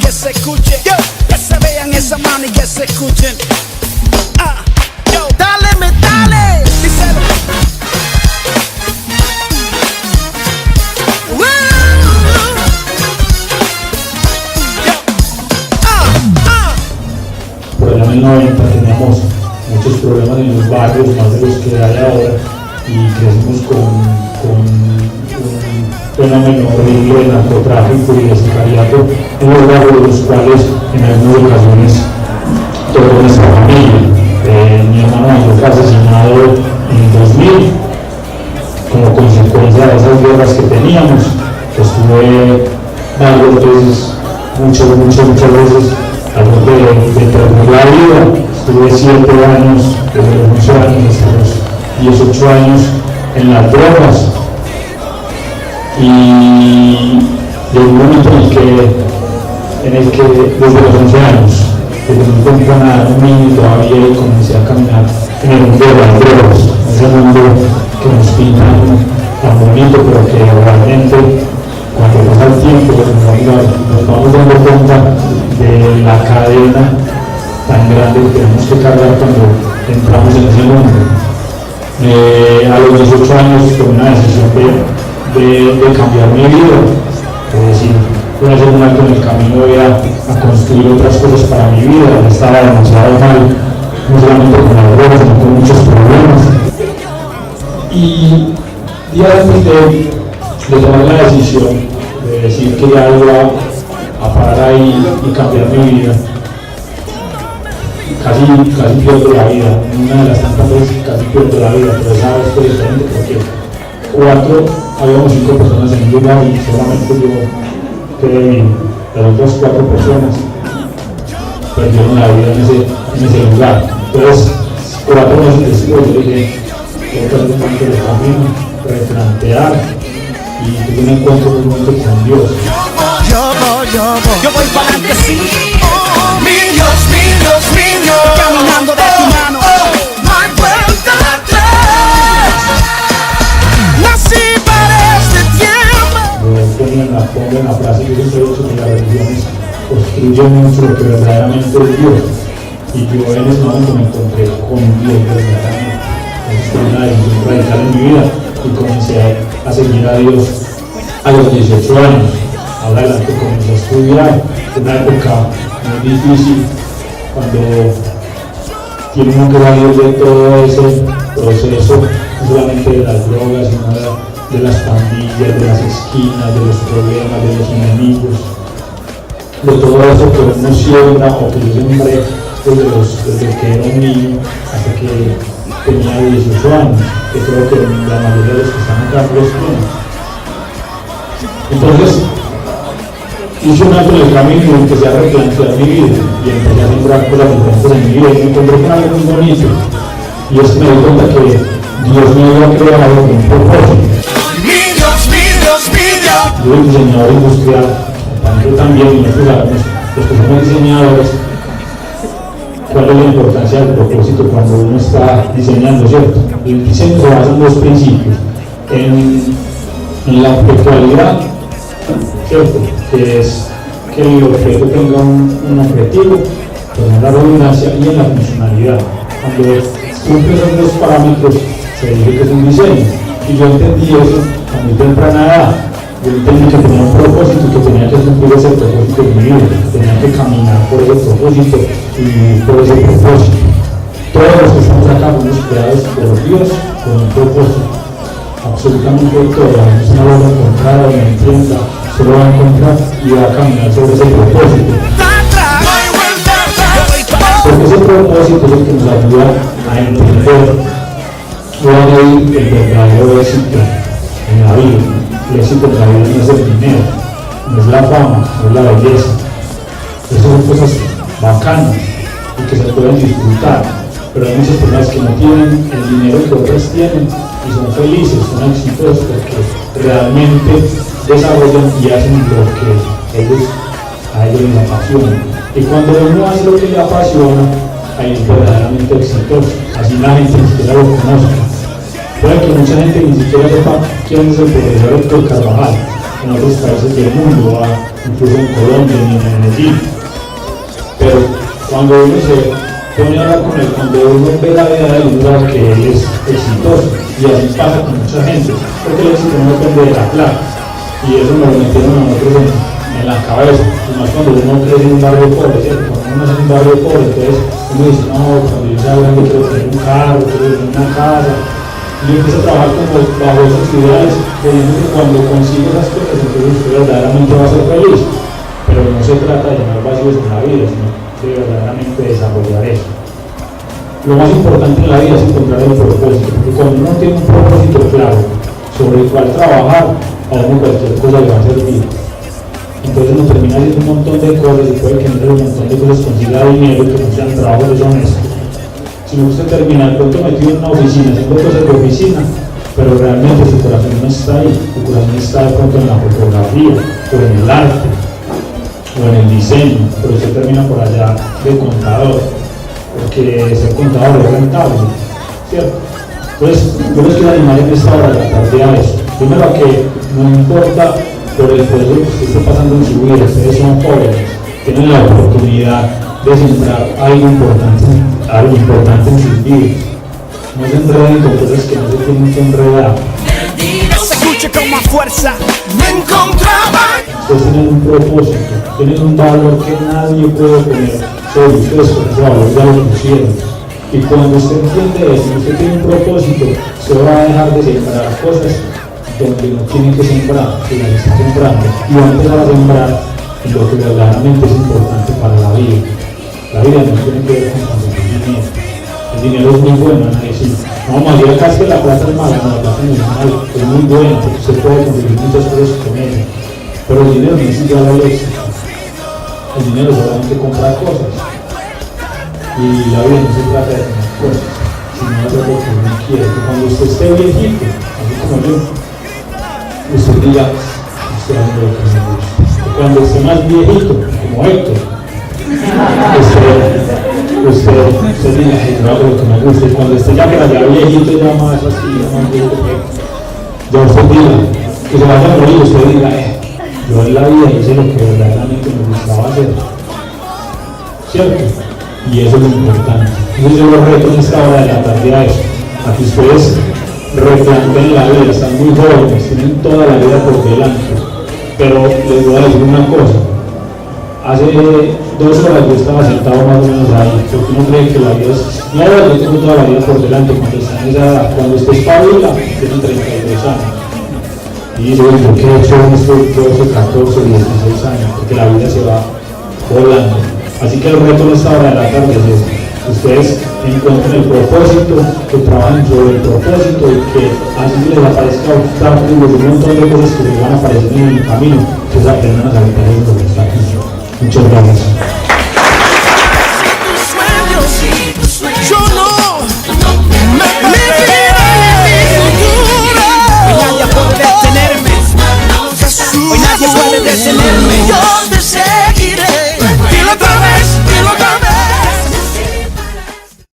que se escuche, que se vean esa mano y que se escuchen. Dale, metale, díselo. Por el año 90 teníamos muchos problemas en los barrios, más de los que hay ahora, y crecimos con un fenómeno horrible de narcotráfico y de sicariato en los barrios, los cuales en algunas ocasiones toda nuestra familia. Mi hermano mayor fue asesinado en 2000 como consecuencia de esas guerras que teníamos. Estuve varias veces, muchas veces al borde de perder la vida. Estuve 7 años, desde los 11 años hasta los 18 años en las drogas, y llegó un momento en el que desde los 11 años, desde muy temprana edad, un niño todavía, comencé a caminar en el mundo de las drogas, en ese mundo que nos pintan tan bonito, pero que realmente cuando pasa el tiempo nos vamos dando cuenta de la cadena tan grande que tenemos que cargar cuando entramos en ese mundo. A los 18 años tomé una decisión de cambiar mi vida, es decir, voy a hacer un alto en el camino, voy a construir otras cosas para mi vida. Estaba demasiado mal, no solamente con la droga, sino con muchos problemas. Y días después de tomar la decisión de decir que ya iba a parar ahí y cambiar mi vida, casi pierdo la vida. Una de las tantas veces casi pierdo la vida, pero esa vez fue diferente porque habíamos 5 personas en un lugar y solamente yo quedé vivo. Las otras 4 personas perdieron la vida en ese lugar. Entonces, 4 meses después yo dije, tengo que hacer un cambio de camino, replantear, y tuve un encuentro muy bonito con Dios. Yo voy para adelante, sí. Niños, caminando de tu mano. No hay vuelta atrás. Nací para este tiempo. Pongo en la frase que yo siempre he dicho que las religiones construyen mucho lo que verdaderamente es Dios. Y yo en ese momento me encontré con Dios verdaderamente. Fue una decisión radical en mi vida y comencé a seguir a Dios a los 18 años. Ahora adelante comencé a estudiar, una época muy difícil, cuando tiene uno que salir de todo ese proceso, no solamente de las drogas, sino de las pandillas, de las esquinas, de los problemas, de los enemigos, de todo eso que uno siembra, o que yo sembré desde que era un niño hasta que tenía 18 años, que creo que la mayoría de los que están acá los tienen. Entonces, hice un alto en el camino y empecé a replantear mi vida y empecé a sembrar cosas diferentes en mi vida, y me encontré con algo muy bonito, y es que me di cuenta que Dios me había creado con un propósito. Yo soy diseñador industrial, yo también, y nosotros sabemos, los que somos diseñadores, cuál es la importancia del propósito cuando uno está diseñando, ¿cierto? El diseño se basa en 2 principios, en la objetualidad, ¿cierto? Que es que el objeto tenga un objetivo, con la redundancia, y en la funcionalidad. Cuando cumple esos 2 parámetros, se dice que es un diseño. Y yo entendí eso a muy temprana edad. Yo entendí que tenía un propósito y que tenía que cumplir ese propósito en mi vida, tenía que caminar por ese propósito y vivir por ese propósito. Todos los que estamos acá fuimos creados por Dios con un propósito. Absolutamente todo. No se lo va a encontrar, no entienda, se lo va a encontrar y va a caminar sobre ese propósito. Porque ese propósito es el que nos ayuda a entender cuál es el verdadero éxito en la vida. El éxito en la vida no es el dinero, no es la fama, no es la belleza. Esas son cosas bacanas y que se pueden disfrutar, pero hay muchas personas que no tienen el dinero que otras tienen y son felices, son exitosos porque realmente desarrollan y hacen lo que a ellos les apasiona. Y cuando uno hace lo que le apasiona, ahí es verdaderamente exitoso. Así la gente ni siquiera lo conozca. Puede que mucha gente ni siquiera sepa quién es el profesor Héctor Carvajal, en otros países del mundo, incluso en Colombia y en Medellín. Pero cuando uno se pone a hablar con él, cuando uno ve la vida de él, uno sabe que él es exitoso, y así pasa con mucha gente, porque el éxito no depende de la plata, y eso nos lo metieron a nosotros en la cabeza, y más cuando uno crece en un barrio pobre, ¿cierto? Cuando uno nace en un barrio pobre, entonces uno dice, no, cuando yo sea grande quiero tener un carro, quiero tener una casa, y yo empiezo a trabajar como bajo esos ideales, creyendo que cuando consigo esas cosas, entonces usted verdaderamente va a ser feliz. Pero no se trata de llenar vacíos en la vida, sino de verdaderamente desarrollar eso. Lo más importante en la vida es encontrar el propósito, porque cuando uno tiene un propósito claro sobre el cual trabajar, a uno cualquier cosa le va a servir. Entonces uno termina haciendo un montón de cosas y puede que entre un montón de cosas consiga dinero que no sean trabajos deshonestos. Si usted termina de pronto metido en una oficina, haciendo cosas de oficina, pero realmente su corazón no está ahí, su corazón está de pronto en la fotografía o en el arte o en el diseño, pero usted termina por allá de contador, porque ser contador es rentable, ¿cierto? Entonces, yo les quiero animar en esta hora de la tarde a eso. Primero, a que no importa por el proceso que usted esté pasando en su vida, ustedes son jóvenes, tienen la oportunidad de centrar algo importante en sus vidas. No se enreden con cosas que no se tienen que enredar. Se escucha con más fuerza. Me encontraba. Ustedes tienen un propósito, tienen un valor que nadie puede poner sobre ustedes, porque ese valor ya lo pusieron. Y cuando usted entiende eso, usted tiene un propósito, se va a dejar de sembrar cosas donde no tiene que sembrar, que las está sembrando, y va a empezar a sembrar en lo que verdaderamente es importante para la vida. La vida no tiene que ver con conseguir dinero. El dinero es muy bueno, nadie dice, no, María, acá es que la plata es mala, no, la plata no es mala, es muy buena, porque usted puede conseguir muchas cosas con ella. Pero el dinero no es igual al éxito. El dinero solamente compra cosas. Y la vida no se trata de tener cosas, sino de hacer lo que uno quiere. Que cuando usted esté viejito, así como yo, usted diga, estoy haciendo lo que me gusta. Que cuando esté más viejito, como Héctor, usted diga, yo hago lo que me gusta. Y cuando esté ya por allá viejito, ya más así, ya más viejito, ya usted diga, que se vaya a morir, usted diga, yo en la vida hice lo que verdaderamente me gustaba hacer, ¿cierto? Y eso es lo importante. Entonces yo los reto en esta hora de la tarde a eso, a que ustedes replanteen la vida, están muy jóvenes, tienen toda la vida por delante, pero les voy a decir una cosa. Hace 2 horas yo estaba sentado más o menos ahí, porque uno cree que la vida es, no, yo tengo toda la vida por delante cuando está en esa edad, cuando usted es pabila, tiene 32 años. Y yo digo, ¿qué he hecho en estos 12, 14, 16 años? Porque la vida se va volando. Así que el reto de esta hora de la tarde es este. Ustedes encuentren el propósito, que trabajen sobre el propósito y que así les aparezca obstáculos, un montón de cosas que les van a aparecer en el camino, ustedes aprendan a saber lo que está aquí. Muchas gracias.